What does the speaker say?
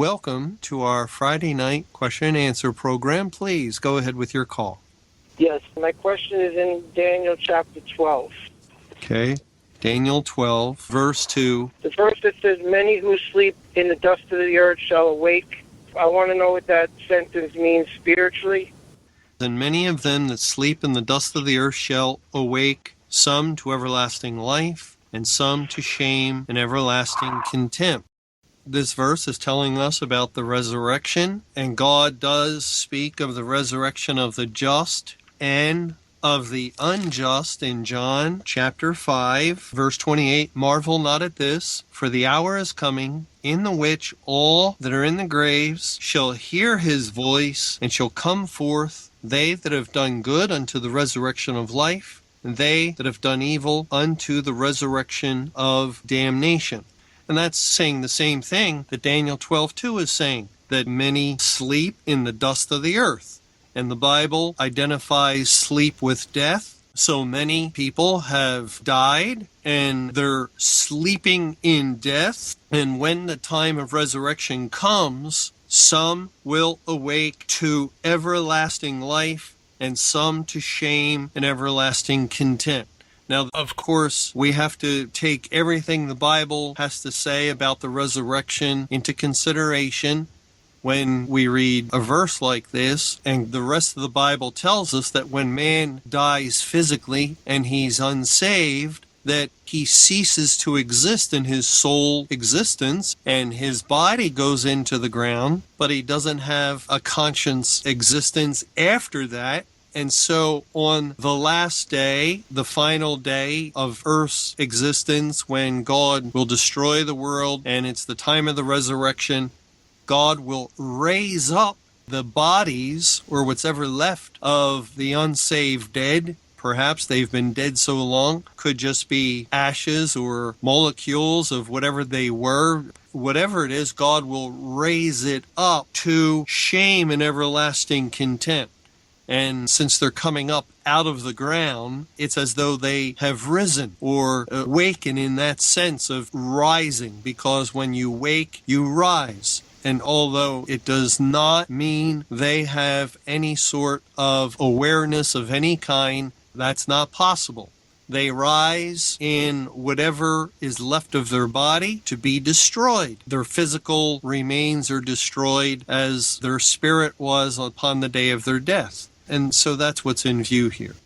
Welcome to our Friday night question and answer program. Please go ahead with your call. Yes, my question is in Daniel chapter 12. Okay, Daniel 12, verse 2. The verse that says, many who sleep in the dust of the earth shall awake. I want to know what that sentence means spiritually. And many of them that sleep in the dust of the earth shall awake, some to everlasting life, and some to shame and everlasting contempt. This verse is telling us about the resurrection, and God does speak of the resurrection of the just and of the unjust in John chapter 5, verse 28. Marvel not at this, for the hour is coming, in the which all that are in the graves shall hear his voice, and shall come forth, they that have done good unto the resurrection of life, and they that have done evil unto the resurrection of damnation. And that's saying the same thing that Daniel 12:2 is saying, that many sleep in the dust of the earth. And the Bible identifies sleep with death. So many people have died and they're sleeping in death. And when the time of resurrection comes, some will awake to everlasting life and some to shame and everlasting contempt. Now, of course, we have to take everything the Bible has to say about the resurrection into consideration when we read a verse like this. And the rest of the Bible tells us that when man dies physically and he's unsaved, that he ceases to exist in his soul existence and his body goes into the ground, but he doesn't have a conscious existence after that. And so on the last day, the final day of Earth's existence, when God will destroy the world and it's the time of the resurrection, God will raise up the bodies, or what's ever left of the unsaved dead. Perhaps they've been dead so long, could just be ashes or molecules of whatever they were. Whatever it is, God will raise it up to shame and everlasting contempt. And since they're coming up out of the ground, it's as though they have risen or awaken in that sense of rising, because when you wake, you rise. And although it does not mean they have any sort of awareness of any kind, that's not possible. They rise in whatever is left of their body to be destroyed. Their physical remains are destroyed as their spirit was upon the day of their death. And so that's what's in view here.